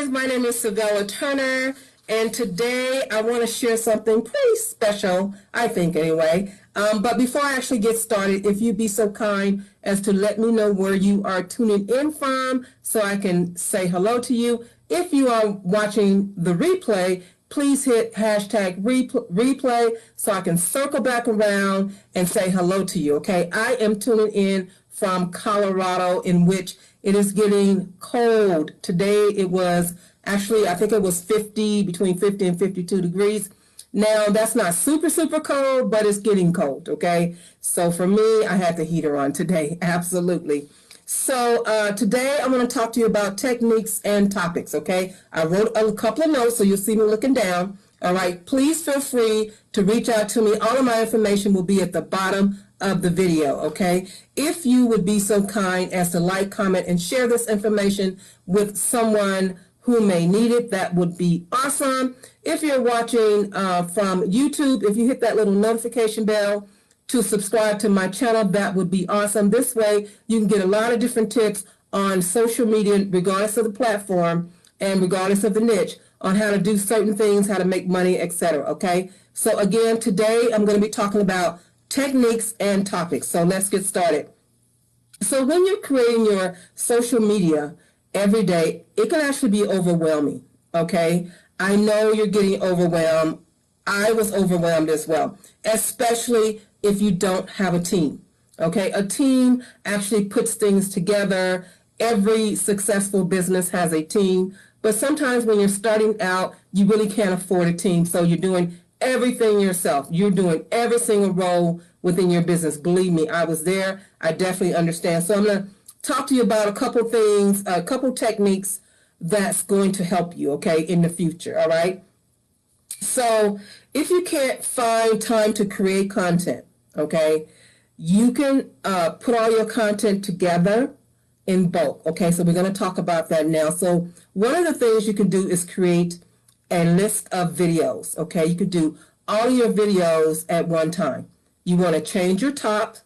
guys, my name is Savella Turner, and today I want to share something pretty special, I think anyway. But before I actually get started, if you'd be so kind as to let me know where you are tuning in from so I can say hello to you. If you are watching the replay, please hit hashtag replay so I can circle back around and say hello to you, okay? I am tuning in from Colorado, in which it is getting cold. Today it was actually, I think it was between 50 and 52 degrees. Now that's not super cold, but it's getting cold, okay? So for me, I had the heater on today, absolutely. So today I'm going to talk to you about techniques and topics, okay? I wrote a couple of notes, so you'll see me looking down. All right, please feel free to reach out to me. All of my information will be at the bottom of the video, okay? If you would be so kind as to like, comment, and share this information with someone who may need it, that would be awesome. If you're watching from YouTube, if you hit that little notification bell to subscribe to my channel, that would be awesome. This way, you can get a lot of different tips on social media, regardless of the platform and regardless of the niche, on how to do certain things, how to make money, etc. Okay? So again, today I'm going to be talking about techniques and topics. So let's get started. So when you're creating your social media every day, it can actually be overwhelming. Okay? I know you're getting overwhelmed. I was overwhelmed as well, especially if you don't have a team. Okay? A team actually puts things together. Every successful business has a team. But sometimes when you're starting out, you really can't afford a team. So you're doing everything yourself. You're doing every single role within your business. Believe me, I was there. I definitely understand. So I'm going to talk to you about a couple things, a couple techniques that's going to help you, okay, in the future, all right? So if you can't find time to create content, okay, you can put all your content together in bulk. Okay, so we're going to talk about that now. So one of the things you can do is create a list of videos. Okay, you could do all your videos at one time. You want to change your top,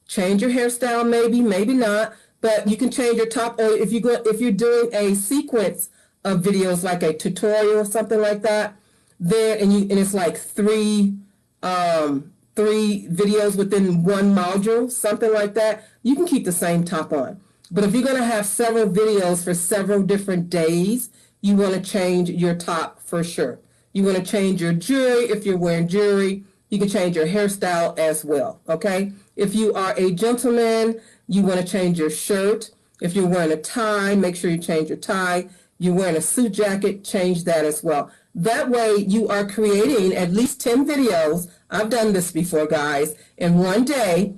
change your hairstyle, maybe not, but you can change your top. Or if you're doing a sequence of videos like a tutorial or something like that, then and it's like three videos within one module, something like that, you can keep the same top on. But if you're going to have several videos for several different days, you want to change your top for sure. You want to change your jewelry if you're wearing jewelry. You can change your hairstyle as well, okay? If you are a gentleman, you want to change your shirt. If you're wearing a tie, make sure you change your tie. You're wearing a suit jacket, change that as well. That way you are creating at least 10 videos. I've done this before, guys, in one day,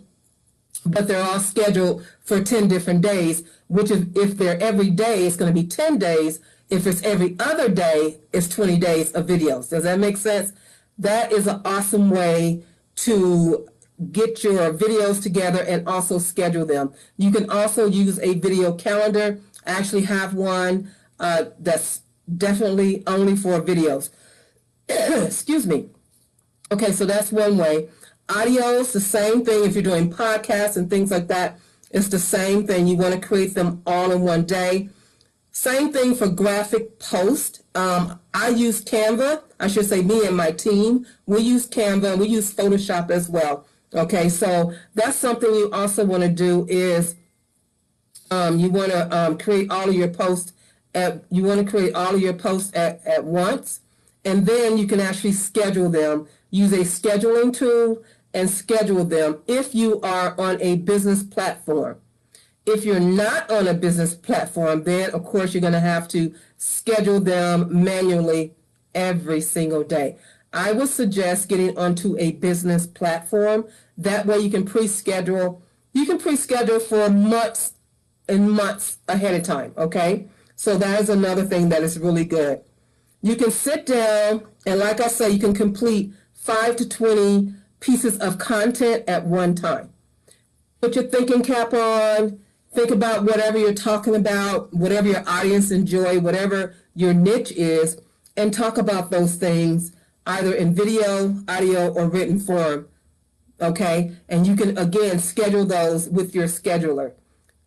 but they're all scheduled for 10 different days, which if they're every day, it's going to be 10 days. If it's every other day, it's 20 days of videos. Does that make sense? That is an awesome way to get your videos together and also schedule them. You can also use a video calendar. I actually have one that's definitely only for videos. Excuse me. Okay, so that's one way. Audio is the same thing. If you're doing podcasts and things like that, it's the same thing. You want to create them all in one day. Same thing for graphic post. I use Canva. I should say me and my team. We use Canva. We use Photoshop as well. Okay, so that's something you also want to do is you want to create all of your posts at once, and then you can actually schedule them. Use a scheduling tool and schedule them if you are on a business platform. If you're not on a business platform, then of course you're going to have to schedule them manually every single day. I would suggest getting onto a business platform. That way you can pre-schedule. You can pre-schedule for months and months ahead of time, okay? So that is another thing that is really good. You can sit down and, like I say, you can complete 5 to 20 pieces of content at one time. Put your thinking cap on. Think about whatever you're talking about, whatever your audience enjoy, whatever your niche is, and talk about those things either in video, audio, or written form, okay? And you can, again, schedule those with your scheduler.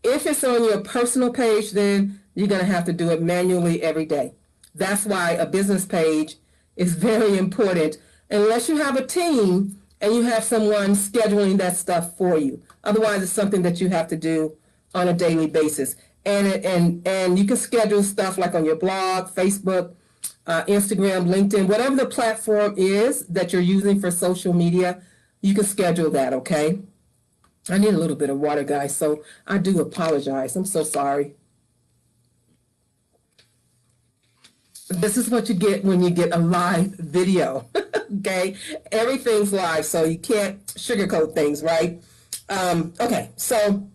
If it's on your personal page, then you're going to have to do it manually every day. That's why a business page is very important, unless you have a team and you have someone scheduling that stuff for you. Otherwise, it's something that you have to do on a daily basis. And you can schedule stuff like on your blog, Facebook, Instagram, LinkedIn, whatever the platform is that you're using for social media, you can schedule that, okay? I need a little bit of water, guys, so I do apologize. I'm so sorry. This is what you get when you get a live video, okay? Everything's live, so you can't sugarcoat things, right? Okay, so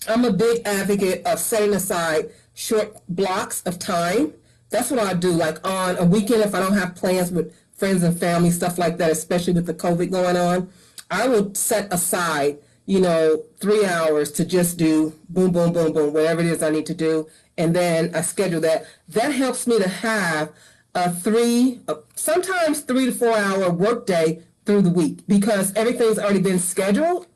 I'm a big advocate of setting aside short blocks of time. That's what I do, like on a weekend if I don't have plans with friends and family, stuff like that, especially with the COVID going on. I will set aside, 3 hours to just do boom, boom, boom, boom, whatever it is I need to do. And then I schedule that. That helps me to have sometimes 3 to 4 hour workday through the week because everything's already been scheduled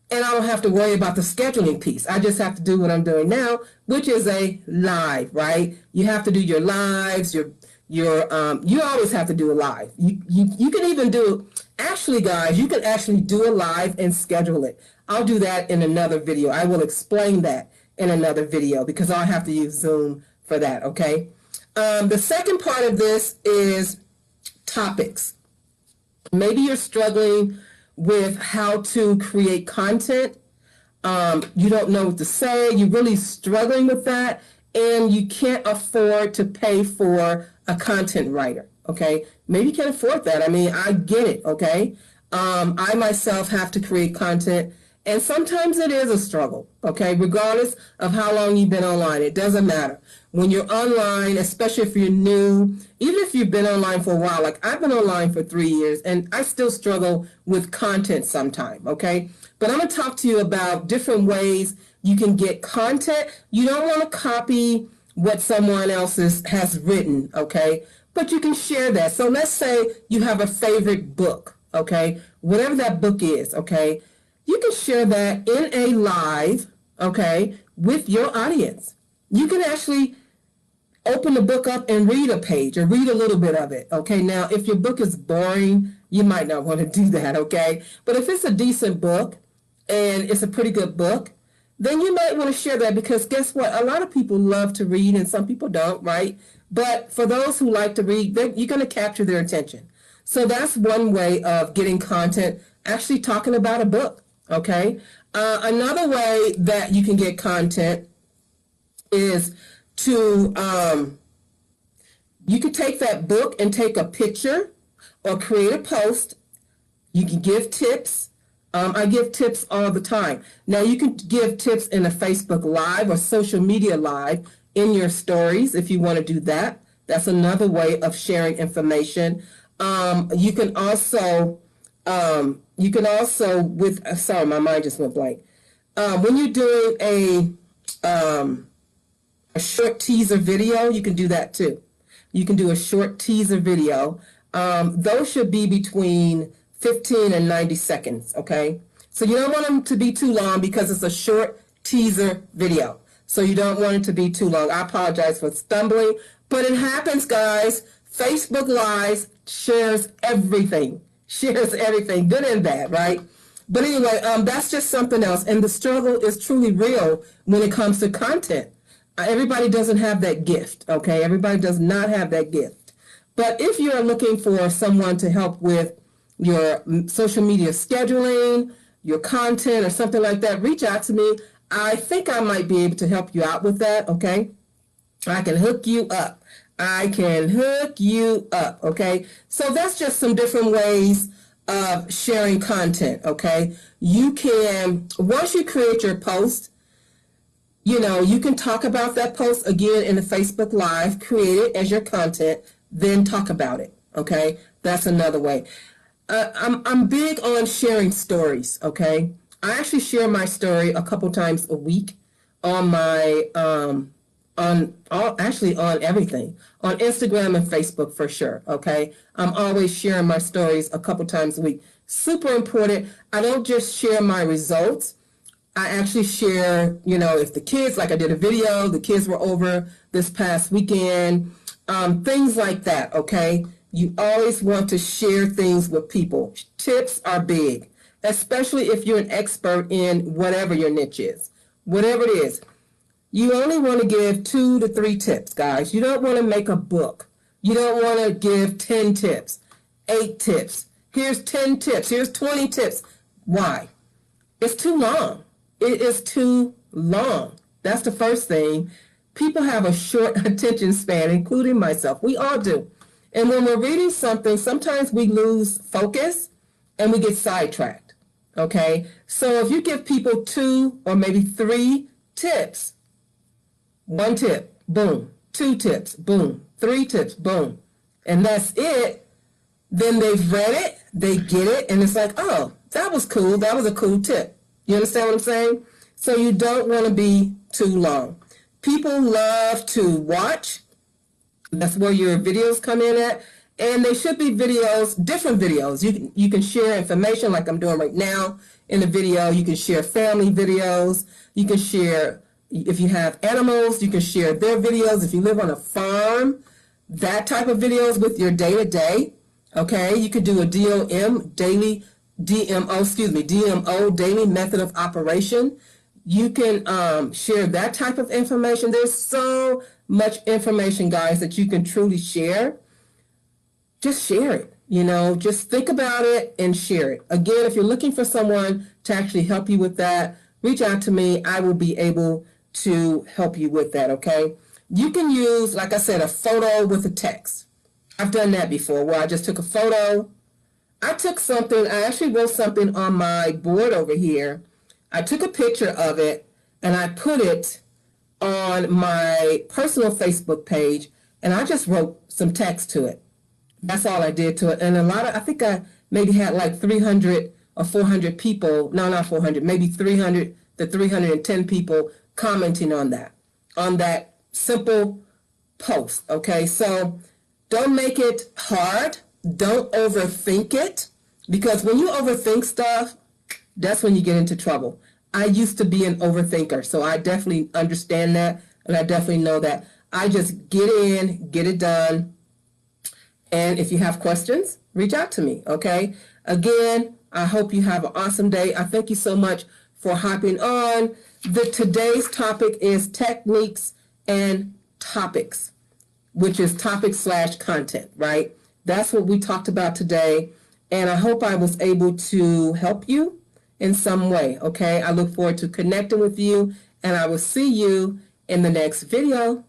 and I don't have to worry about the scheduling piece. I just have to do what I'm doing now, which is a live, right? You have to do your lives, you always have to do a live. You can even do, actually guys, you can actually do a live and schedule it. I'll do that in another video. I will explain that in another video because I'll have to use Zoom for that, okay? The second part of this is topics. Maybe you're struggling with how to create content. You don't know what to say. You're really struggling with that, and you can't afford to pay for a content writer, okay? Maybe you can't afford that. I mean, I get it, okay? I myself have to create content, and sometimes it is a struggle, okay? Regardless of how long you've been online, it doesn't matter. When you're online, especially if you're new, even if you've been online for a while, like I've been online for 3 years, and I still struggle with content sometime, okay? But I'm going to talk to you about different ways you can get content. You don't want to copy what someone else has written, okay? But you can share that. So let's say you have a favorite book, okay? Whatever that book is, okay? You can share that in a live, okay, with your audience. You can actually open the book up and read a page or read a little bit of it, okay? Now, if your book is boring, you might not want to do that, okay? But if it's a decent book and it's a pretty good book, then you might want to share that because guess what? A lot of people love to read and some people don't, right? But for those who like to read, you're going to capture their attention. So that's one way of getting content, actually talking about a book. Okay. Another way that you can get content is to, you could take that book and take a picture or create a post. You can give tips. I give tips all the time. Now you can give tips in a Facebook Live or social media live in your stories if you want to do that. That's another way of sharing information. You can also sorry, my mind just went blank. When you're doing a short teaser video, you can do that too. You can do a short teaser video. Those should be between 15 and 90 seconds, okay? So you don't want them to be too long because it's a short teaser video. So you don't want it to be too long. I apologize for stumbling, but it happens, guys. Facebook Live shares everything, good and bad, right? But anyway, that's just something else. And the struggle is truly real when it comes to content. Everybody doesn't have that gift, okay? Everybody does not have that gift. But if you're looking for someone to help with your social media scheduling, your content or something like that, reach out to me. I think I might be able to help you out with that, okay? I can hook you up. Okay? So that's just some different ways of sharing content, okay? You can, once you create your post, you can talk about that post again in the Facebook Live, create it as your content, then talk about it, okay? That's another way. I'm big on sharing stories, okay? I actually share my story a couple times a week on my, on everything, on Instagram and Facebook for sure, okay? I'm always sharing my stories a couple times a week. Super important. I don't just share my results. I actually share, if the kids, like I did a video, the kids were over this past weekend, things like that, okay? You always want to share things with people. Tips are big, especially if you're an expert in whatever your niche is, whatever it is. You only want to give 2 to 3 tips, guys. You don't want to make a book. You don't want to give 10 tips, 8 tips. Here's 10 tips. Here's 20 tips. Why? It's too long. It is too long. That's the first thing. People have a short attention span, including myself. We all do. And when we're reading something, sometimes we lose focus and we get sidetracked. Okay? So if you give people 2 or maybe 3 tips, 1 tip, boom. 2 tips, boom. 3 tips, boom. And that's it. Then they've read it, they get it, and it's like, oh, that was cool. That was a cool tip. You understand what I'm saying? So you don't want to be too long. People love to watch. That's where your videos come in at. And they should be videos, different videos. You can share information like I'm doing right now in the video. You can share family videos. You can share, if you have animals, you can share their videos. If you live on a farm, that type of videos with your day-to-day. Okay, you could do a DMO, daily method of operation. You can share that type of information. There's so much information, guys, that you can truly share. Just share it, just think about it and share it. Again, if you're looking for someone to actually help you with that, reach out to me. I will be able to help you with that, okay? You can use, like I said, a photo with a text. I've done that before where I just took a photo. I actually wrote something on my board over here. I took a picture of it and I put it on my personal Facebook page and I just wrote some text to it. That's all I did to it. And I think I maybe had like 300 or 400 people, no, not 400, maybe 300 to 310 people commenting on that simple post. Okay, so don't make it hard. Don't overthink it, because when you overthink stuff, that's when you get into trouble. I used to be an overthinker, so I definitely understand that, and I definitely know that. I just get in, get it done, and if you have questions, reach out to me, okay? Again, I hope you have an awesome day. I thank you so much for hopping on. Today's topic is techniques and topics, which is topic/content, right? That's what we talked about today, and I hope I was able to help you in some way, okay? I look forward to connecting with you, and I will see you in the next video.